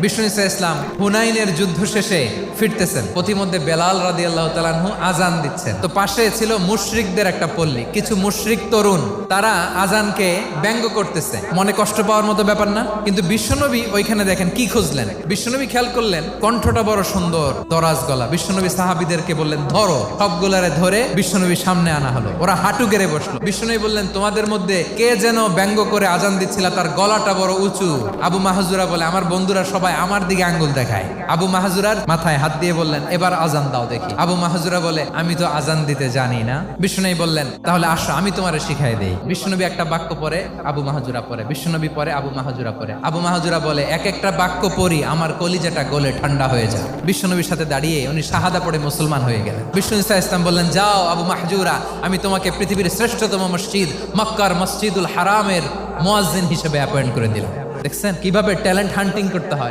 বিষ্ণু ইসা ইসলাম হুনাইনের যুদ্ধ শেষে ফিরতেছেন, প্রতিমধ্যে বেলাল রাদিয়াল্লাহু তাআলা আনহু আজান দিচ্ছেন। তো পাশে ছিল মুশরিকদের একটা পল্লী, কিছু মুশরিক তরুণ, তারা আজানকে ব্যঙ্গ করতেছে। মনে কষ্ট পাওয়ার মতো ব্যাপার না? কিন্তু বিশ্বনবী ওইখানে দেখেন কি খুঁজলেন। বিশ্বনবী খেয়াল করলেন কণ্ঠটা বড় সুন্দর, দরাজ গলা। বিশ্বনবী সাহাবীদেরকে বললেন ধরো, সবগুলারে ধরে বিশ্বনবী সামনে আনা হলো। ওরা হাঁটু গেড়ে বসলো। বিশ্বনবী বললেন তোমাদের মধ্যে কে যেন ব্যঙ্গ করে আজান দিচ্ছিল, তার গলাটা বড় উঁচু। আবু মাহজুরা বলে আমার বন্ধুরা সবাই আমার দিকে আঙ্গুল দেখায়। আবু মাহজুরার মাথায় হাত দিয়ে বললেন এবার আজান দাও দেখি। আবু মাহজুরা বলে আমি তো আজান দিতে জানি না। বিশ্বনবী বললেন তাহলে আসো আমি তোমারে শিখাই দেই। বিশ্বনবী একটা বাক্য পরে, আবু মাহজুরা পরে, বিশ্বনবী পরে, আবু মাহজুরা পরে। আবু মাহজুরা বলে এক একটা বাক্য পড়ি আমার কলিজাটা গলে ঠান্ডা হয়ে যায়। বিশ্বনবীর সাথে দাঁড়িয়ে উনি শাহাদা পড়ে মুসলমান হয়ে গেলেন। বিষ্ণু ইসা ইসলাম বললেন যাও আবু মাহজুরা, আমি তোমাকে পৃথিবীর শ্রেষ্ঠতম মসজিদ মক্কার মসজিদুল হারামের মুয়াজ্জিন হিসেবে অ্যাপয়েন্ট করে দিলাম। দেখছেন কিভাবে ট্যালেন্ট হান্টিং করতে হয়।